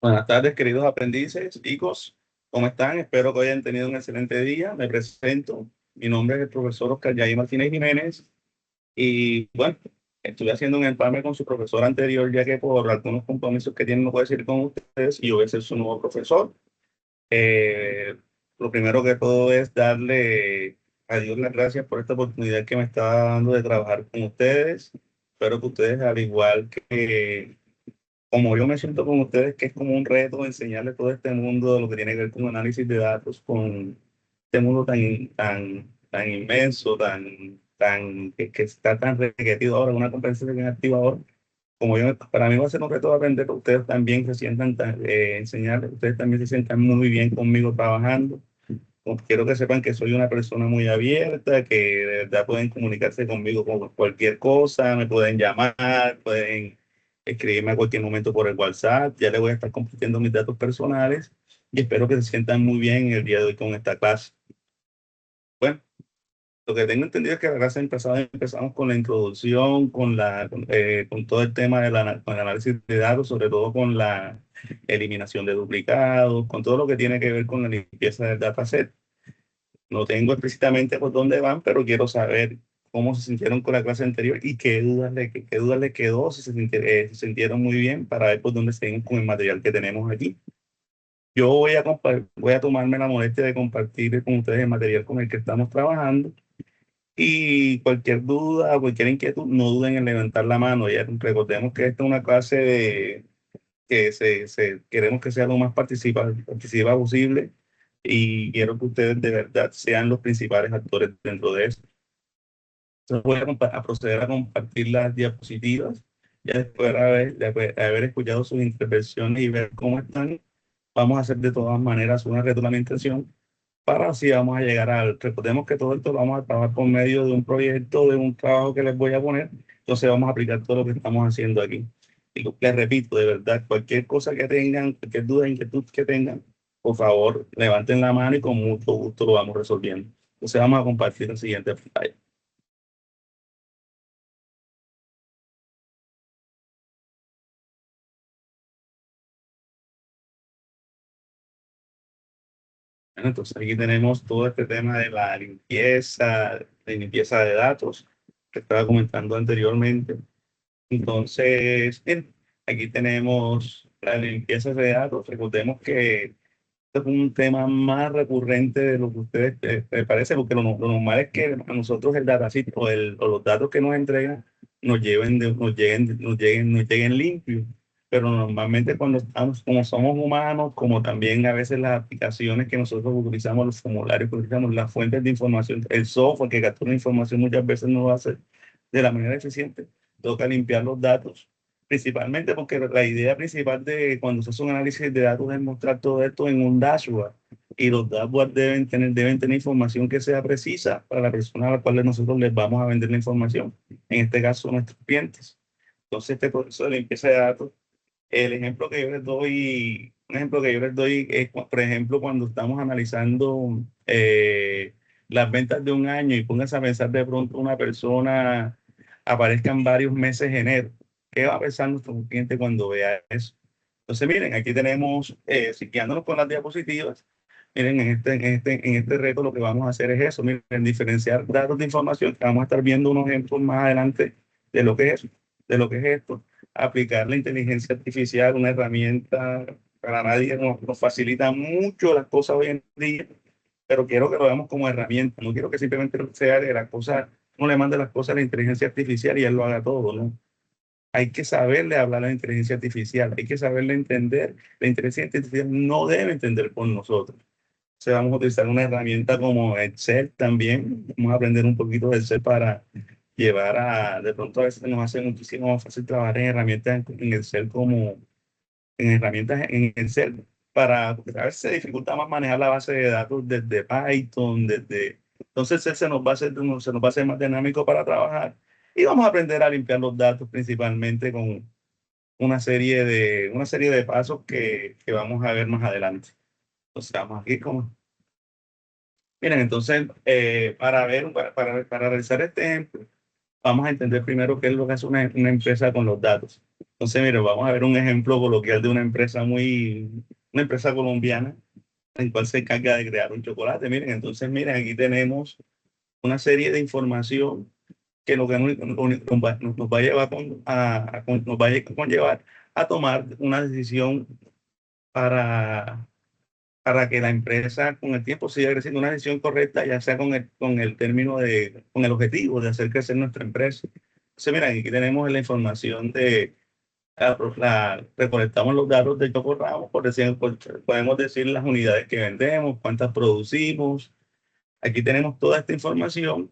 Buenas tardes, queridos aprendices, chicos. ¿Cómo están? Espero que hayan tenido un excelente día. Me presento. Mi nombre es el profesor Oscar Yair Martínez Jiménez. Y bueno, estuve haciendo un empalme con su profesor anterior, ya que por algunos compromisos que tiene no puede seguir con ustedes y yo voy a ser su nuevo profesor. Eh, lo primero que todo es darle a Dios las gracias por esta oportunidad que me está dando de trabajar con ustedes. Espero que ustedes, al igual que como yo me siento con ustedes, que es como un reto enseñarles todo este mundo, lo que tiene que ver con análisis de datos, con este mundo tan inmenso, que está tan requerido ahora, una competencia tan activa ahora. Como yo, para mí va a ser un reto aprender que ustedes también se sientan, enseñarles, ustedes también se sientan muy bien conmigo trabajando. Quiero que sepan que soy una persona muy abierta, que de verdad pueden comunicarse conmigo con cualquier cosa, me pueden llamar, pueden escribirme a cualquier momento por el WhatsApp. Ya les voy a estar compartiendo mis datos personales y espero que se sientan muy bien en el día de hoy con esta clase. Bueno, lo que tengo entendido es que la clase empezamos con la introducción, con todo el tema con el análisis de datos, sobre todo con la eliminación de duplicados, con todo lo que tiene que ver con la limpieza del dataset. No tengo explícitamente por dónde van, pero quiero saber cómo se sintieron con la clase anterior y qué dudas les quedó, si se sintieron muy bien para ver por dónde seguimos con el material que tenemos aquí. Yo voy a tomarme la molestia de compartir con ustedes el material con el que estamos trabajando y cualquier duda o cualquier inquietud, no duden en levantar la mano. Ya recordemos que esta es una clase que queremos que sea lo más participa posible y quiero que ustedes de verdad sean los principales actores dentro de eso. Entonces voy a proceder a compartir las diapositivas. Ya después de haber escuchado sus intervenciones y ver cómo están, vamos a hacer de todas maneras una retroalimentación para así vamos a llegar al... Recordemos que todo esto lo vamos a trabajar por medio de un proyecto, de un trabajo que les voy a poner. Entonces vamos a aplicar todo lo que estamos haciendo aquí. Y les repito, de verdad, cualquier cosa que tengan, cualquier duda, inquietud que tengan, por favor, levanten la mano y con mucho gusto lo vamos resolviendo. Entonces vamos a compartir el siguiente pantalla. Bueno, entonces aquí tenemos todo este tema de la limpieza de datos que estaba comentando anteriormente. Entonces, bien, aquí tenemos la limpieza de datos. Recordemos que este es un tema más recurrente de lo que ustedes les parece, porque lo normal es que a nosotros el datasheet o los datos que nos entregan nos lleguen limpios. Pero normalmente cuando estamos, como somos humanos, como también a veces las aplicaciones que nosotros utilizamos, los formularios que utilizamos, las fuentes de información, el software que captura la información muchas veces no lo hace de la manera eficiente, toca limpiar los datos, principalmente porque la idea principal de cuando se hace un análisis de datos es mostrar todo esto en un dashboard y los dashboards deben tener información que sea precisa para la persona a la cual nosotros les vamos a vender la información, en este caso nuestros clientes. Entonces este proceso de limpieza de datos, un ejemplo que yo les doy es, por ejemplo, cuando estamos analizando las ventas de un año y pónganse a pensar de pronto una persona aparezcan varios meses en enero. ¿Qué va a pensar nuestro cliente cuando vea eso? Entonces, miren, aquí tenemos, quedándonos con las diapositivas, miren, en este reto lo que vamos a hacer es eso, miren, diferenciar datos de información, que vamos a estar viendo unos ejemplos más adelante de lo que es, de lo que es esto. Aplicar la inteligencia artificial, una herramienta para nadie, nos facilita mucho las cosas hoy en día, pero quiero que lo veamos como herramienta, no quiero que simplemente sea de las cosas, uno le mande las cosas a la inteligencia artificial y él lo haga todo, ¿no? Hay que saberle hablar a la inteligencia artificial, hay que saberle entender. La inteligencia artificial no debe entender por nosotros. O sea, vamos a utilizar una herramienta como Excel también. Vamos a aprender un poquito de Excel para llevar de pronto a veces nos hace muchísimo más fácil trabajar en herramientas en Excel en herramientas en Excel porque a veces se dificulta más manejar la base de datos desde Python, entonces Excel se nos va a hacer más dinámico para trabajar y vamos a aprender a limpiar los datos principalmente con una serie de pasos que vamos a ver más adelante. Entonces vamos aquí como, miren, entonces para realizar este ejemplo, vamos a entender primero qué es lo que hace una empresa con los datos. Entonces, mire, vamos a ver un ejemplo coloquial de una empresa colombiana en cual se encarga de crear un chocolate. Miren, entonces, miren, aquí tenemos una serie de información que lo que nos va a llevar nos va a conllevar a tomar una decisión para, para que la empresa con el tiempo siga creciendo, una decisión correcta, ya sea con el objetivo de hacer crecer nuestra empresa. Entonces, mira, aquí tenemos la información recolectamos los datos del Choco Ramos, podemos decir las unidades que vendemos, cuántas producimos. Aquí tenemos toda esta información.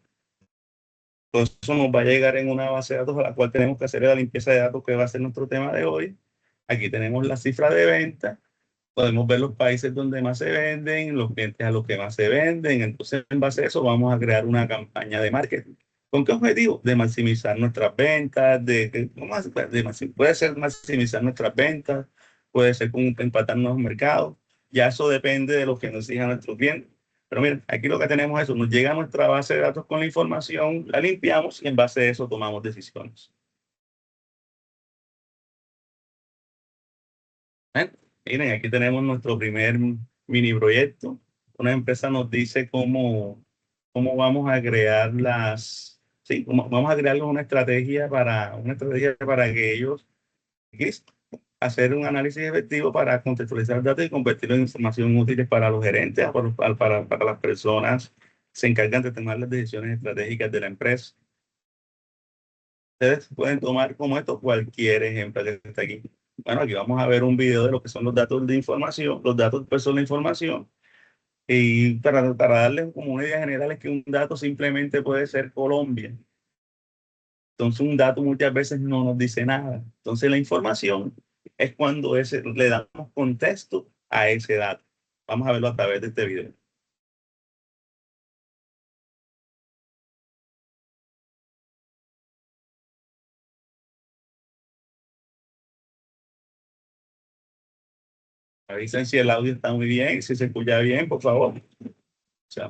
Entonces, eso nos va a llegar en una base de datos a la cual tenemos que hacer la limpieza de datos, que va a ser nuestro tema de hoy. Aquí tenemos la cifra de venta. Podemos ver los países donde más se venden, los clientes a los que más se venden. Entonces, en base a eso, vamos a crear una campaña de marketing. ¿Con qué objetivo? De maximizar nuestras ventas, puede ser maximizar nuestras ventas, puede ser con empatar nuevos mercados. Ya eso depende de lo que nos digan nuestros clientes. Pero miren, aquí lo que tenemos es eso, nos llega a nuestra base de datos con la información, la limpiamos y en base a eso tomamos decisiones. ¿Ven? Miren, aquí tenemos nuestro primer mini proyecto. Una empresa nos dice cómo vamos a crear vamos a crearles una estrategia para que ellos ¿quis? Hacer un análisis efectivo para contextualizar datos y convertirlo en información útil para los gerentes, para las personas que se encargan de tomar las decisiones estratégicas de la empresa. Ustedes pueden tomar como esto cualquier ejemplo que está aquí. Bueno, aquí vamos a ver un video de lo que son los datos de información, los datos pues son la información. Y para darles como una idea general es que un dato simplemente puede ser Colombia. Entonces un dato muchas veces no nos dice nada. Entonces la información es cuando le damos contexto a ese dato. Vamos a verlo a través de este video. Avisen si el audio está muy bien, si se escucha bien, por favor. O sea,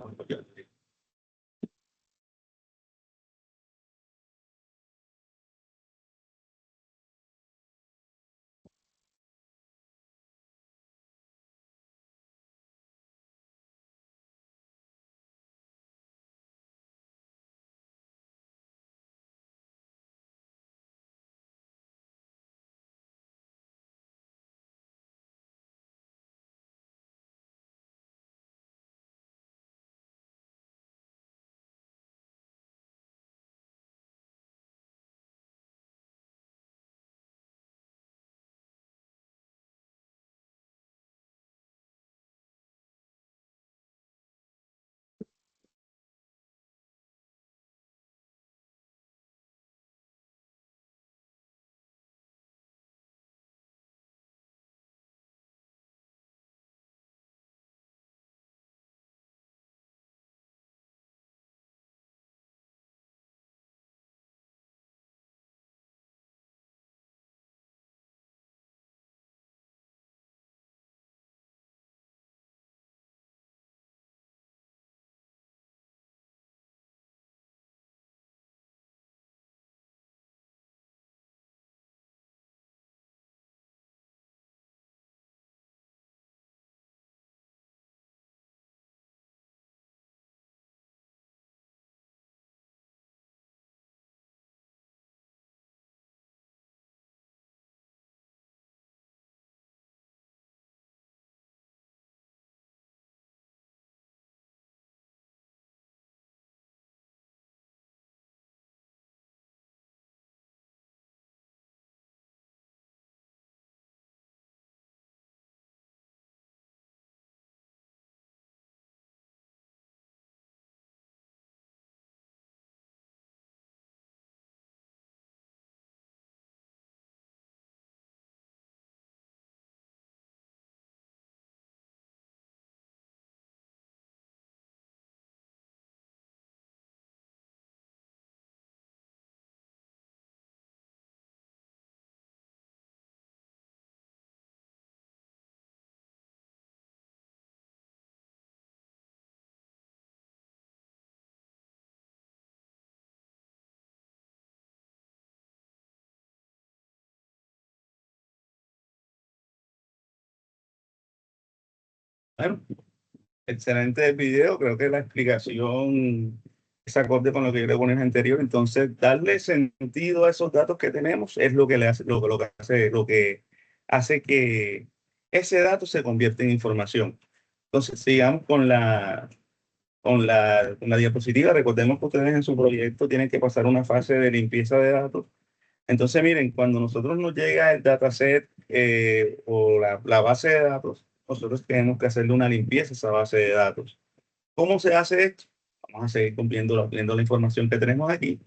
Bueno, excelente el video. Creo que la explicación es acorde con lo que yo le ponía anterior. Entonces, darle sentido a esos datos que tenemos es lo que le hace, lo que hace que ese dato se convierta en información. Entonces, sigamos con la diapositiva. Recordemos que ustedes en su proyecto tienen que pasar una fase de limpieza de datos. Entonces, miren, cuando nosotros nos llega el dataset o la base de datos, nosotros tenemos que hacerle una limpieza a esa base de datos. ¿Cómo se hace esto? Vamos a seguir viendo la información que tenemos aquí.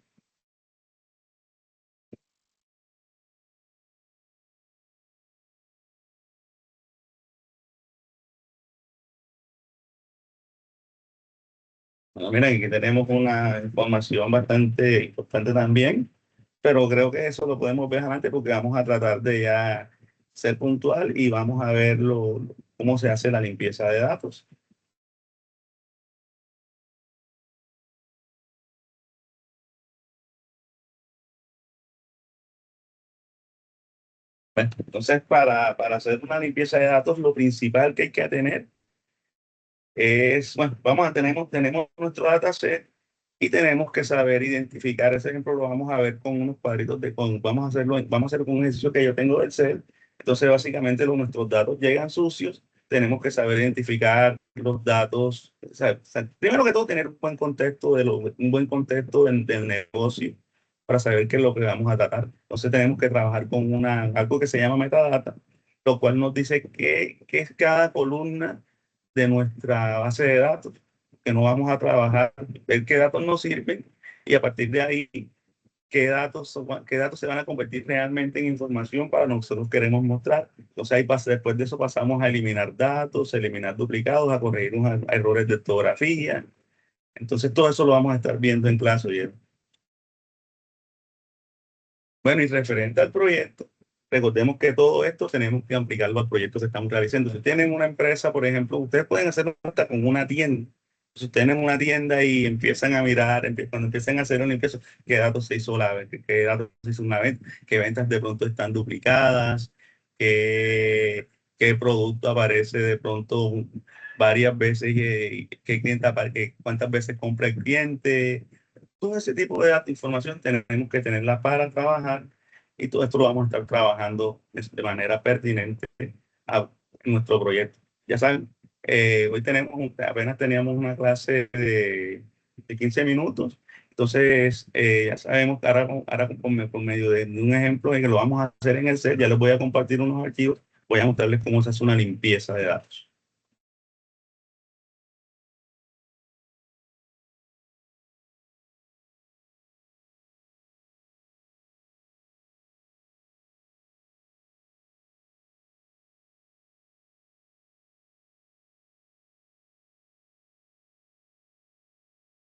Bueno, miren, aquí tenemos una información bastante importante también, pero creo que eso lo podemos ver adelante porque vamos a tratar de ya ser puntual y vamos a ver cómo se hace la limpieza de datos. Bueno, entonces, para hacer una limpieza de datos, lo principal que hay que tener es, bueno, tenemos nuestro dataset y tenemos que saber identificar ese ejemplo. Lo vamos a ver con unos cuadritos vamos a hacer con un ejercicio que yo tengo del Excel. Entonces, básicamente, nuestros datos llegan sucios. Tenemos que saber identificar los datos. Primero que todo, tener un buen contexto un buen contexto del negocio para saber qué es lo que vamos a tratar. Entonces, tenemos que trabajar con algo que se llama metadata, lo cual nos dice qué es cada columna de nuestra base de datos, que no vamos a trabajar, ver qué datos nos sirven y a partir de ahí qué datos se van a convertir realmente en información para nosotros queremos mostrar. Entonces después de eso pasamos a eliminar datos, a eliminar duplicados, a corregir unos errores de ortografía. Entonces todo eso lo vamos a estar viendo en clase, ¿oye? Bueno, y referente al proyecto, recordemos que todo esto tenemos que aplicarlo al proyecto que estamos realizando. Si tienen una empresa, por ejemplo, ustedes pueden hacer hasta con una tienda. Si tienen una tienda y empiezan a mirar, cuando empiezan a hacer una limpieza, qué datos se hizo la vez, qué datos se hizo una vez, qué ventas de pronto están duplicadas, qué producto aparece de pronto varias veces, cuántas veces compra el cliente. Todo ese tipo de información tenemos que tenerla para trabajar y todo esto lo vamos a estar trabajando de manera pertinente a nuestro proyecto. Ya saben, hoy apenas teníamos una clase de 15 minutos, entonces ya sabemos que ahora por medio de un ejemplo en que lo vamos a hacer en el set, ya les voy a compartir unos archivos, voy a mostrarles cómo se hace una limpieza de datos.